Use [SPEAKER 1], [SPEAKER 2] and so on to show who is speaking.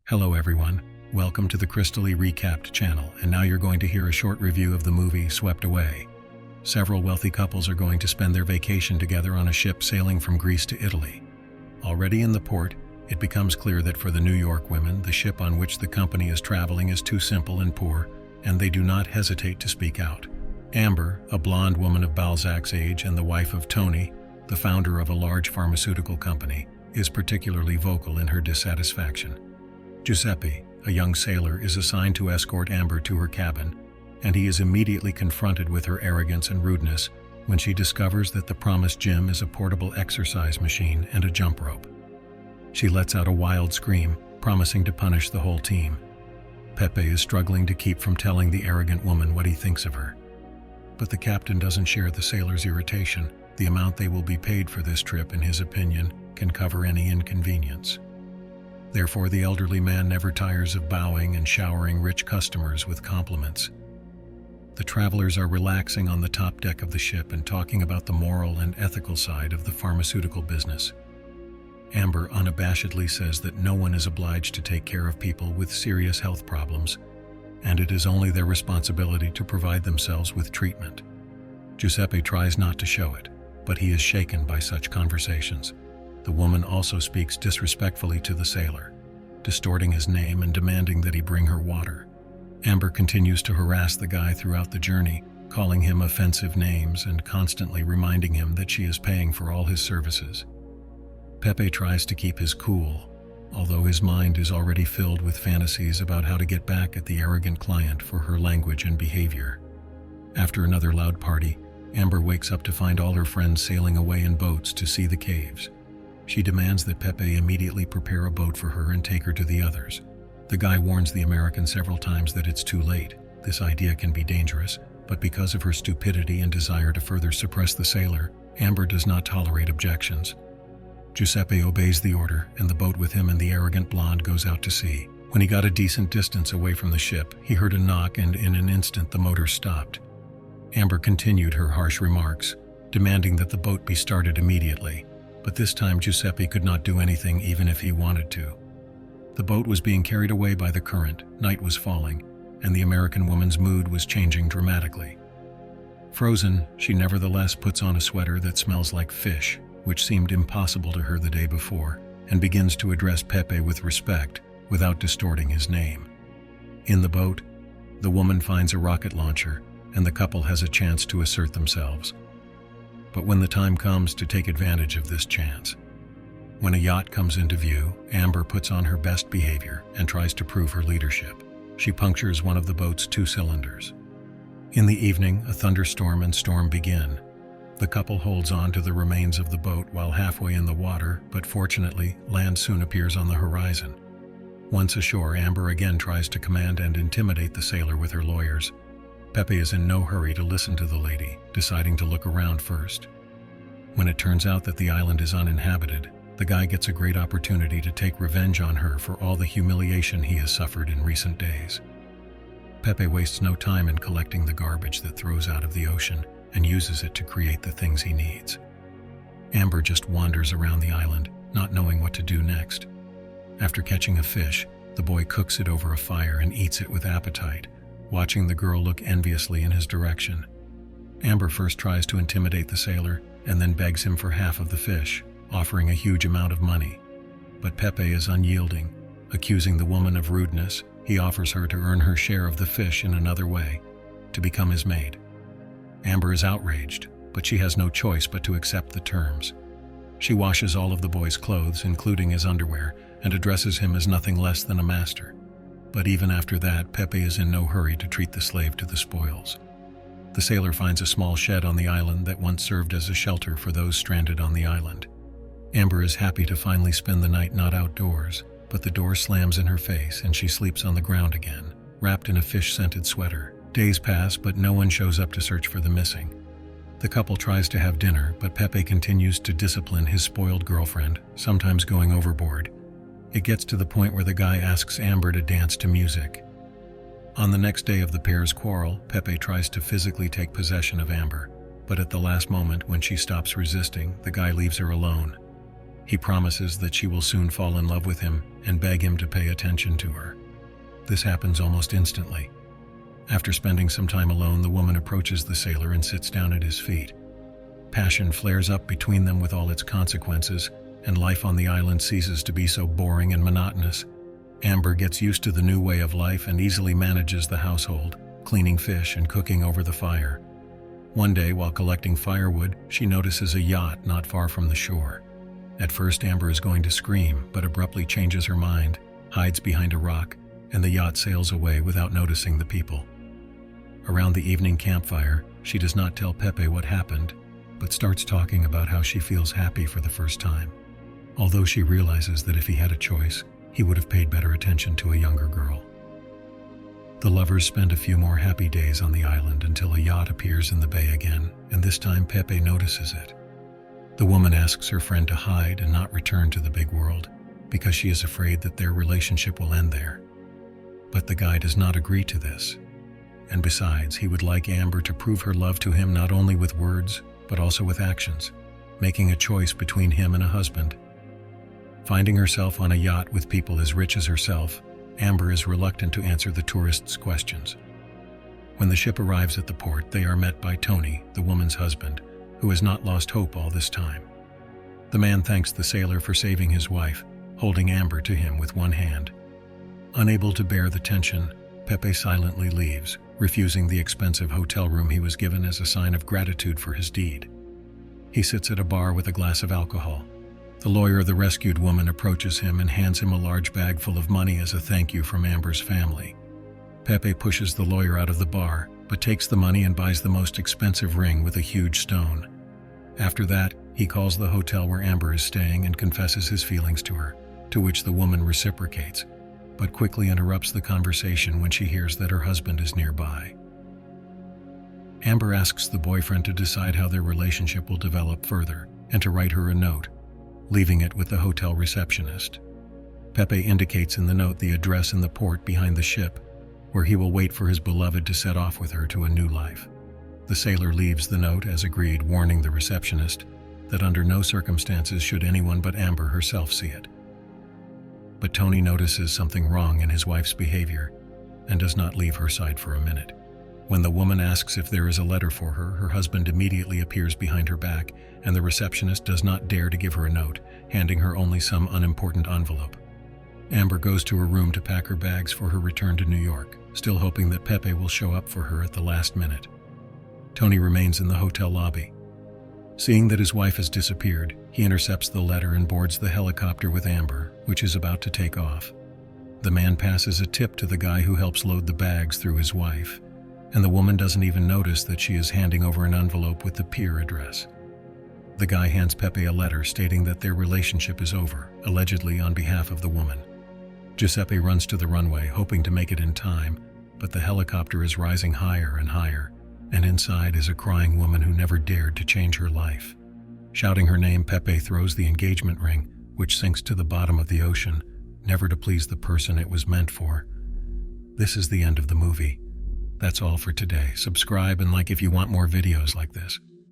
[SPEAKER 1] Hello everyone, welcome to the Crystaly Recapped channel, and now you're going to hear a short review of the movie Swept Away. Several wealthy couples are going to spend their vacation together on a ship sailing from Greece to Italy. Already in the port, it becomes clear that for the New York women, the ship on which the company is traveling is too simple and poor, and they do not hesitate to speak out. Amber, a blonde woman of Balzac's age and the wife of Tony, the founder of a large pharmaceutical company, is particularly vocal in her dissatisfaction. Giuseppe, a young sailor, is assigned to escort Amber to her cabin, and he is immediately confronted with her arrogance and rudeness when she discovers that the promised gym is a portable exercise machine and a jump rope. She lets out a wild scream, promising to punish the whole team. Pepe is struggling to keep from telling the arrogant woman what he thinks of her. But the captain doesn't share the sailor's irritation. The amount they will be paid for this trip, in his opinion, can cover any inconvenience. Therefore, the elderly man never tires of bowing and showering rich customers with compliments. The travelers are relaxing on the top deck of the ship and talking about the moral and ethical side of the pharmaceutical business. Amber unabashedly says that no one is obliged to take care of people with serious health problems, and it is only their responsibility to provide themselves with treatment. Giuseppe tries not to show it, but he is shaken by such conversations. The woman also speaks disrespectfully to the sailor, distorting his name and demanding that he bring her water. Amber continues to harass the guy throughout the journey, calling him offensive names and constantly reminding him that she is paying for all his services. Pepe tries to keep his cool, although his mind is already filled with fantasies about how to get back at the arrogant client for her language and behavior. After another loud party, Amber wakes up to find all her friends sailing away in boats to see the caves. She demands that Pepe immediately prepare a boat for her and take her to the others. The guy warns the American several times that it's too late. This idea can be dangerous, but because of her stupidity and desire to further suppress the sailor, Amber does not tolerate objections. Giuseppe obeys the order, and the boat with him and the arrogant blonde goes out to sea. When he got a decent distance away from the ship, he heard a knock, and in an instant the motor stopped. Amber continued her harsh remarks, demanding that the boat be started immediately. But this time Giuseppe could not do anything even if he wanted to. The boat was being carried away by the current, night was falling, and the American woman's mood was changing dramatically. Frozen, she nevertheless puts on a sweater that smells like fish, which seemed impossible to her the day before, and begins to address Pepe with respect without distorting his name. In the boat, the woman finds a rocket launcher, and the couple has a chance to assert themselves. But when the time comes to take advantage of this chance, when a yacht comes into view, Amber puts on her best behavior and tries to prove her leadership. She punctures one of the boat's 2 cylinders. In the evening, a thunderstorm and storm begin. The couple holds on to the remains of the boat while halfway in the water, but fortunately, land soon appears on the horizon. Once ashore, Amber again tries to command and intimidate the sailor with her lawyers. Pepe is in no hurry to listen to the lady, deciding to look around first. When it turns out that the island is uninhabited, the guy gets a great opportunity to take revenge on her for all the humiliation he has suffered in recent days. Pepe wastes no time in collecting the garbage that throws out of the ocean and uses it to create the things he needs. Amber just wanders around the island, not knowing what to do next. After catching a fish, the boy cooks it over a fire and eats it with appetite, watching the girl look enviously in his direction. Amber first tries to intimidate the sailor and then begs him for half of the fish, offering a huge amount of money. But Pepe is unyielding. Accusing the woman of rudeness, he offers her to earn her share of the fish in another way, to become his maid. Amber is outraged, but she has no choice but to accept the terms. She washes all of the boy's clothes, including his underwear, and addresses him as nothing less than a master. But even after that, Pepe is in no hurry to treat the slave to the spoils. The sailor finds a small shed on the island that once served as a shelter for those stranded on the island. Amber is happy to finally spend the night not outdoors, but the door slams in her face and she sleeps on the ground again, wrapped in a fish-scented sweater. Days pass, but no one shows up to search for the missing. The couple tries to have dinner, but Pepe continues to discipline his spoiled girlfriend, sometimes going overboard. It gets to the point where the guy asks Amber to dance to music. On the next day of the pair's quarrel, Pepe tries to physically take possession of Amber, but at the last moment when she stops resisting, the guy leaves her alone. He promises that she will soon fall in love with him and beg him to pay attention to her. This happens almost instantly. After spending some time alone, the woman approaches the sailor and sits down at his feet. Passion flares up between them with all its consequences, and life on the island ceases to be so boring and monotonous. Amber gets used to the new way of life and easily manages the household, cleaning fish and cooking over the fire. One day, while collecting firewood, she notices a yacht not far from the shore. At first, Amber is going to scream, but abruptly changes her mind, hides behind a rock, and the yacht sails away without noticing the people. Around the evening campfire, she does not tell Pepe what happened, but starts talking about how she feels happy for the first time, although she realizes that if he had a choice, he would have paid better attention to a younger girl. The lovers spend a few more happy days on the island until a yacht appears in the bay again, and this time Pepe notices it. The woman asks her friend to hide and not return to the big world, because she is afraid that their relationship will end there. But the guy does not agree to this. And besides, he would like Amber to prove her love to him not only with words, but also with actions, making a choice between him and a husband. Finding herself on a yacht with people as rich as herself, Amber is reluctant to answer the tourists' questions. When the ship arrives at the port, they are met by Tony, the woman's husband, who has not lost hope all this time. The man thanks the sailor for saving his wife, holding Amber to him with one hand. Unable to bear the tension, Pepe silently leaves, refusing the expensive hotel room he was given as a sign of gratitude for his deed. He sits at a bar with a glass of alcohol. The lawyer of the rescued woman approaches him and hands him a large bag full of money as a thank you from Amber's family. Pepe pushes the lawyer out of the bar, but takes the money and buys the most expensive ring with a huge stone. After that, he calls the hotel where Amber is staying and confesses his feelings to her, to which the woman reciprocates, but quickly interrupts the conversation when she hears that her husband is nearby. Amber asks the boyfriend to decide how their relationship will develop further and to write her a note, leaving it with the hotel receptionist. Pepe indicates in the note the address in the port behind the ship, where he will wait for his beloved to set off with her to a new life. The sailor leaves the note as agreed, warning the receptionist that under no circumstances should anyone but Amber herself see it. But Tony notices something wrong in his wife's behavior and does not leave her side for a minute. When the woman asks if there is a letter for her, her husband immediately appears behind her back, and the receptionist does not dare to give her a note, handing her only some unimportant envelope. Amber goes to her room to pack her bags for her return to New York, still hoping that Pepe will show up for her at the last minute. Tony remains in the hotel lobby. Seeing that his wife has disappeared, he intercepts the letter and boards the helicopter with Amber, which is about to take off. The man passes a tip to the guy who helps load the bags through his wife, and the woman doesn't even notice that she is handing over an envelope with the pier address. The guy hands Pepe a letter stating that their relationship is over, allegedly on behalf of the woman. Giuseppe runs to the runway, hoping to make it in time, but the helicopter is rising higher and higher, and inside is a crying woman who never dared to change her life. Shouting her name, Pepe throws the engagement ring, which sinks to the bottom of the ocean, never to please the person it was meant for. This is the end of the movie. That's all for today. Subscribe and like if you want more videos like this.